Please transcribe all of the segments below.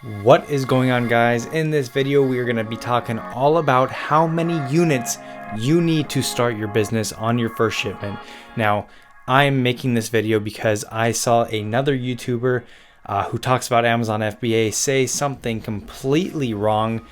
What is going on, guys? In this video we are going to be talking all about how many units you need to start your business on your first shipment. Now, I'm making this video because I saw another YouTuber who talks about Amazon FBA say something completely wrong.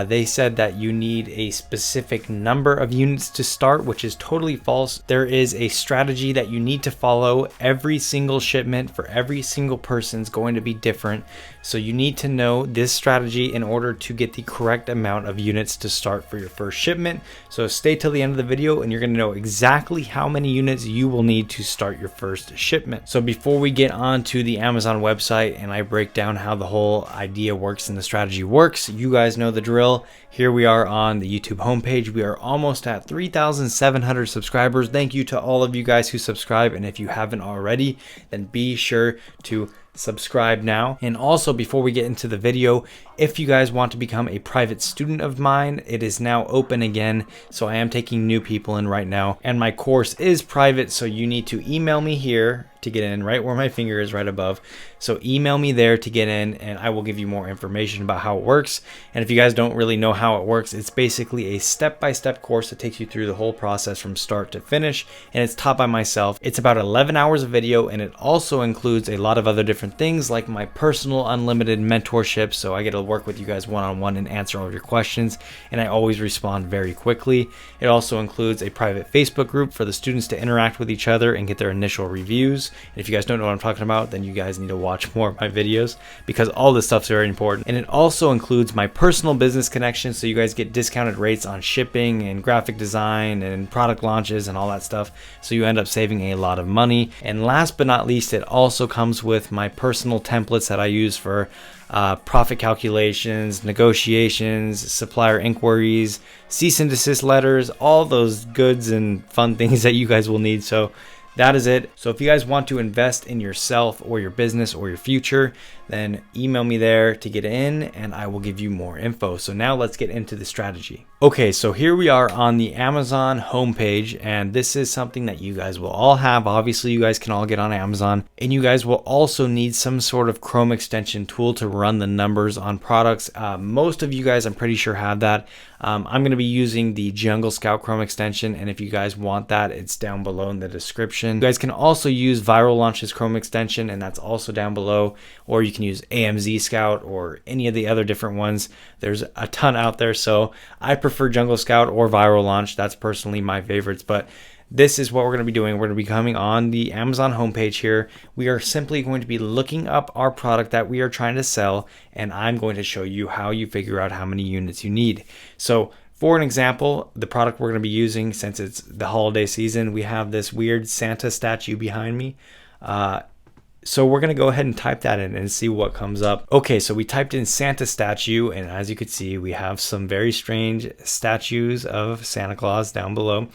They said that you need a specific number of units to start, which is totally false. There is a strategy that you need to follow. Every single shipment for every single person is going to be different. So you need to know this strategy in order to get the correct amount of units to start for your first shipment. So stay till the end of the video and you're going to know exactly how many units you will need to start your first shipment. So before we get on to the Amazon website and I break down how the whole idea works and the strategy works, you guys know the drill. Here we are on the YouTube homepage. We are almost at 3,700 subscribers. Thank you to all of you guys who subscribe. And if you haven't already, then be sure to subscribe now. And also, before we get into the video, if you guys want to become a private student of mine, it is now open again. So I am taking new people in right now, and my course is private. So you need to email me here to get in, right where my finger is, right above. So email me there to get in and I will give you more information about how it works. And if you guys don't really know how it works, it's basically a step-by-step course that takes you through the whole process from start to finish, and it's taught by myself. It's about 11 hours of video, and it also includes a lot of other different things like my personal unlimited mentorship. So I get to work with you guys one-on-one and answer all of your questions, and I always respond very quickly. It also includes a private Facebook group for the students to interact with each other and get their initial reviews. And if you guys don't know what I'm talking about, then you guys need to watch more of my videos because all this stuff's very important. And it also includes my personal business connections, so you guys get discounted rates on shipping and graphic design and product launches and all that stuff, so you end up saving a lot of money. And last but not least, it also comes with my personal templates that I use for profit calculations, negotiations, supplier inquiries, cease and desist letters, all those goods and fun things that you guys will need. So that is it. So if you guys want to invest in yourself or your business or your future, then email me there to get in and I will give you more info. So now let's get into the strategy. Okay, so here we are on the Amazon homepage, and this is something that you guys will all have. Obviously, you guys can all get on Amazon, and you guys will also need some sort of Chrome extension tool to run the numbers on products. Most of you guys, I'm pretty sure, have that. I'm going to be using the Jungle Scout Chrome extension, and if you guys want that, it's down below in the description. You guys can also use Viral Launch's Chrome extension, and that's also down below, or you can use AMZ Scout or any of the other different ones. There's a ton out there, so I prefer Jungle Scout or Viral Launch. That's personally my favorites, but this is what we're going to be doing. We're going to be coming on the Amazon homepage here. We are simply going to be looking up our product that we are trying to sell, and I'm going to show you how you figure out how many units you need. So for an example, the product we're going to be using, since it's the holiday season, we have this weird Santa statue behind me. So we're going to go ahead and type that in and see what comes up. Okay, so we typed in Santa statue, and as you can see, we have some very strange statues of Santa Claus down below,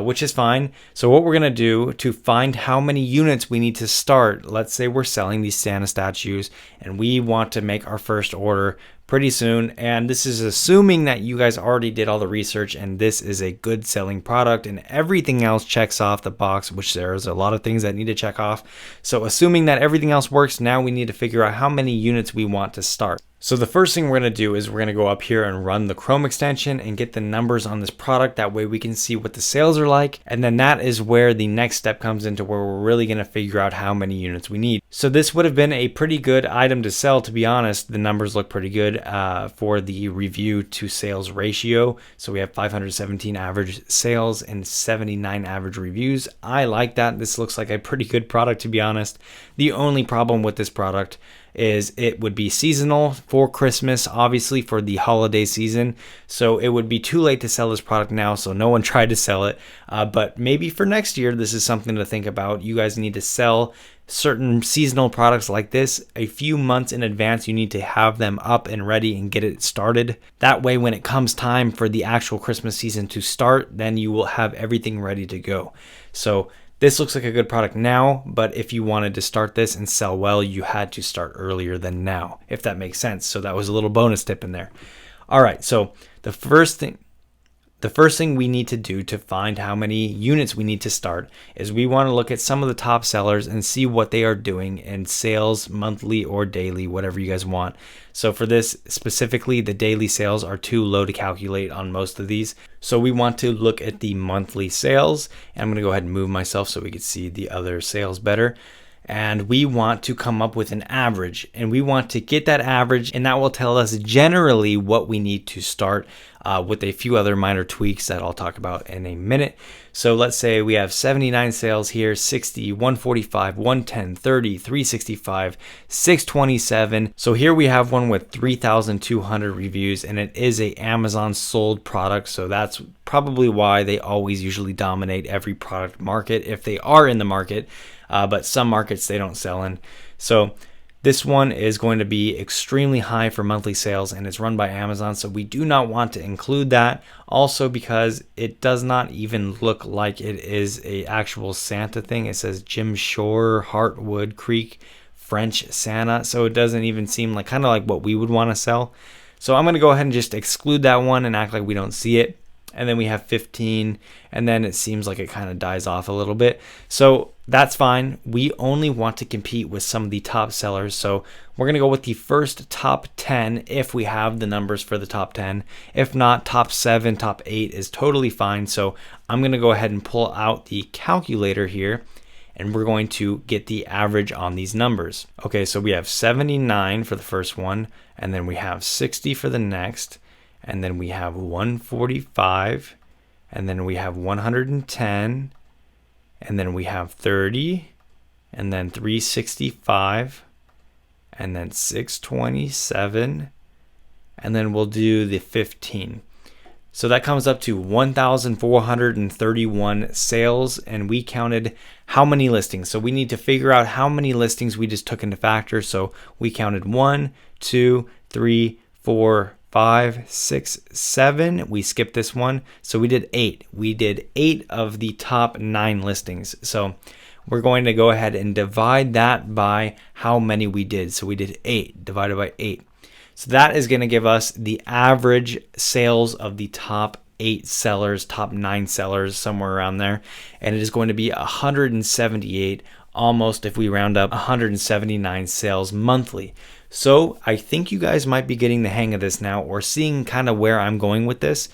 which is fine. So what we're going to do to find how many units we need to start, let's say we're selling these Santa statues and we want to make our first order pretty soon, and this is assuming that you guys already did all the research and this is a good selling product and everything else checks off the box, which there's a lot of things that need to check off. So assuming that everything else works, now we need to figure out how many units we want to start. So the first thing we're going to do is we're going to go up here and run the Chrome extension and get the numbers on this product. That way we can see what the sales are like. And then that is where the next step comes into, where we're really going to figure out how many units we need. So this would have been a pretty good item to sell, to be honest. The numbers look pretty good for the review to sales ratio. So we have 517 average sales and 79 average reviews. I like that. This looks like a pretty good product, to be honest. The only problem with this product is it would be seasonal for Christmas, obviously for the holiday season. So it would be too late to sell this product now, so no one tried to sell it. But maybe for next year, this is something to think about. You guys need to sell certain seasonal products like this a few months in advance. You need to have them up and ready and get it started. That way, when it comes time for the actual Christmas season to start, then you will have everything ready to go. So this looks like a good product now, but if you wanted to start this and sell well, you had to start earlier than now, if that makes sense. So that was a little bonus tip in there. All right, so the first thing, the first thing we need to do to find how many units we need to start is we want to look at some of the top sellers and see what they are doing in sales monthly or daily, whatever you guys want. So for this specifically, the daily sales are too low to calculate on most of these. So we want to look at the monthly sales. And I'm going to go ahead and move myself so we can see the other sales better. And we want to come up with an average, and we want to get that average, and that will tell us generally what we need to start with a few other minor tweaks that I'll talk about in a minute. So let's say we have 79 sales here, 60, 145, 110, 30, 365, 627. So here we have one with 3,200 reviews, and it is a Amazon sold product. So that's probably why they always usually dominate every product market if they are in the market. But some markets they don't sell in. So this one is going to be extremely high for monthly sales, and it's run by Amazon. So we do not want to include that. Also because it does not even look like it is a actual Santa thing. It says Jim Shore, Heartwood Creek, French Santa. So it doesn't even seem like kind of like what we would want to sell. So I'm going to go ahead and just exclude that one and act like we don't see it. And then we have 15, and then it seems like it kind of dies off a little bit. So that's fine. We only want to compete with some of the top sellers. So we're going to go with the first top 10 if we have the numbers for the top 10. If not, top 7, top 8 is totally fine. So I'm going to go ahead and pull out the calculator here, and we're going to get the average on these numbers. Okay, so we have 79 for the first one, and then we have 60 for the next. And then we have 145, and then we have 110, and then we have 30, and then 365, and then 627, and then we'll do the 15. So that comes up to 1,431 sales, and we counted how many listings. So we need to figure out how many listings we just took into factor. So we counted 1, 2, 3, 4, 5, 6, 7. We skipped this one. So we did 8. We did 8 of the top 9 listings. So we're going to go ahead and divide that by how many we did. So we did 8 divided by 8. So that is going to give us the average sales of the top 8 sellers, top 9 sellers, somewhere around there. And it is going to be 178, almost, if we round up, 179 sales monthly. So I think you guys might be getting the hang of this now, or seeing kind of where I'm going with this.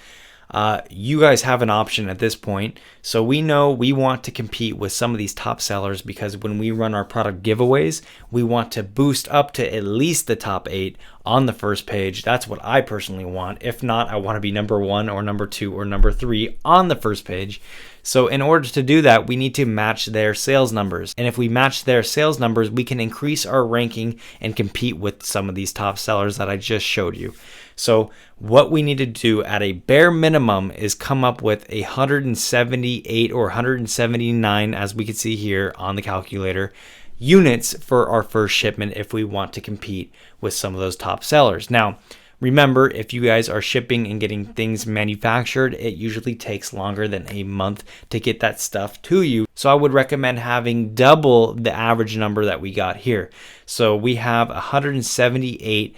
You guys have an option at this point. So we know we want to compete with some of these top sellers, because when we run our product giveaways, we want to boost up to at least the top 8 on the first page. That's what I personally want. If not, I want to be number 1 or number 2 or number 3 on the first page. So in order to do that, we need to match their sales numbers. And if we match their sales numbers, we can increase our ranking and compete with some of these top sellers that I just showed you. So what we need to do at a bare minimum is come up with 178 or 179, as we can see here on the calculator, units for our first shipment if we want to compete with some of those top sellers. Now, remember, if you guys are shipping and getting things manufactured, it usually takes longer than a month to get that stuff to you. So I would recommend having double the average number that we got here. So we have 178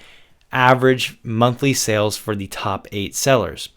average monthly sales for the top 8 sellers.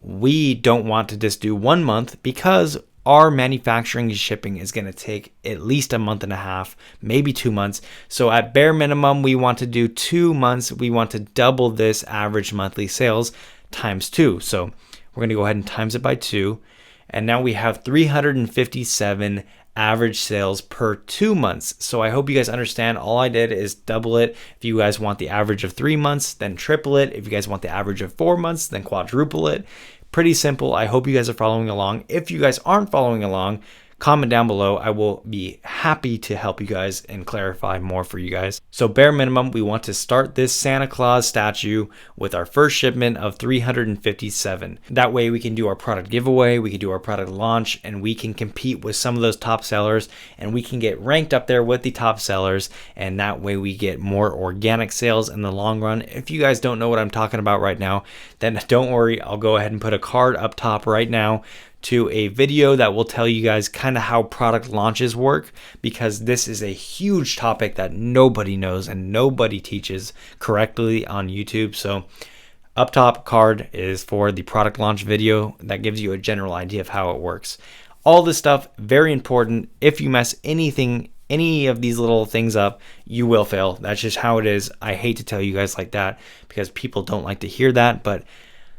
We don't want to just do 1 month, because our manufacturing and shipping is going to take at least a month and a half, maybe 2 months. So at bare minimum, we want to do 2 months. We want to double this average monthly sales times 2. So we're going to go ahead and times it by 2. And now we have 357 average sales per 2 months. So I hope you guys understand. All I did is double it. If you guys want the average of 3 months, then triple it. If you guys want the average of 4 months, then quadruple it. Pretty simple. I hope you guys are following along. If you guys aren't following along, comment down below. I will be happy to help you guys and clarify more for you guys. So bare minimum, we want to start this Santa Claus statue with our first shipment of 357. That way we can do our product giveaway, we can do our product launch, and we can compete with some of those top sellers, and we can get ranked up there with the top sellers, and that way we get more organic sales in the long run. If you guys don't know what I'm talking about right now, then don't worry. I'll go ahead and put a card up top right now to a video that will tell you guys kind of how product launches work, because this is a huge topic that nobody knows and nobody teaches correctly on YouTube. So Up top card is for the product launch video that gives you a general idea of how it works. All this stuff, very important. If you mess any of these little things up, you will fail. That's just how it is. I hate to tell you guys like that because people don't like to hear that, but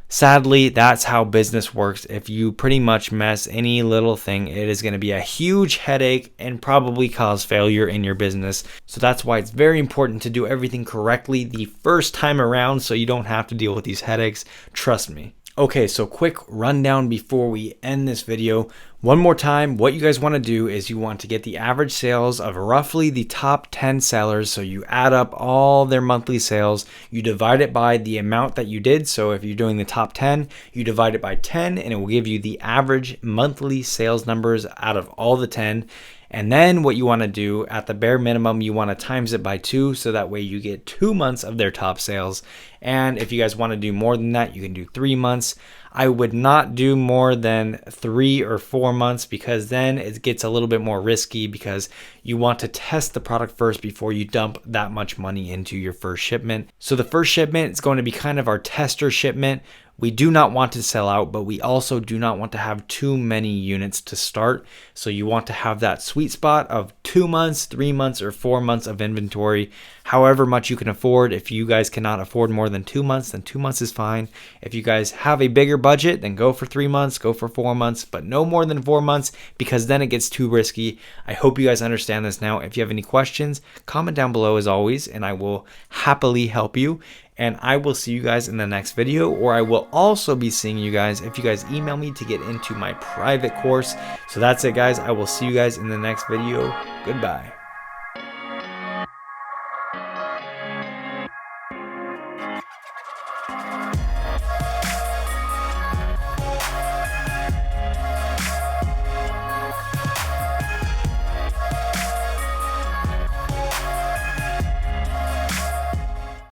sadly, that's how business works. If you pretty much mess any little thing, it is going to be a huge headache and probably cause failure in your business. So that's why it's very important to do everything correctly the first time around so you don't have to deal with these headaches. Trust me. Okay, so quick rundown before we end this video. One more time, what you guys want to do is you want to get the average sales of roughly the top 10 sellers. So you add up all their monthly sales, you divide it by the amount that you did. So if you're doing the top 10, you divide it by 10 and it will give you the average monthly sales numbers out of all the 10. And then what you want to do at the bare minimum, you want to times it by 2 so that way you get 2 months of their top sales. And if you guys want to do more than that, you can do 3 months. I would not do more than 3 or 4 months because then it gets a little bit more risky because you want to test the product first before you dump that much money into your first shipment. So the first shipment is going to be kind of our tester shipment. We do not want to sell out, but we also do not want to have too many units to start. So you want to have that sweet spot of 2 months, 3 months, or 4 months of inventory, however much you can afford. If you guys cannot afford more than 2 months, then 2 months is fine. If you guys have a bigger budget, then go for 3 months, go for 4 months, but no more than 4 months because then it gets too risky. I hope you guys understand this now. If you have any questions, comment down below as always, and I will happily help you. And I will see you guys in the next video, or I will also be seeing you guys if you guys email me to get into my private course. So that's it, guys. I will see you guys in the next video. Goodbye.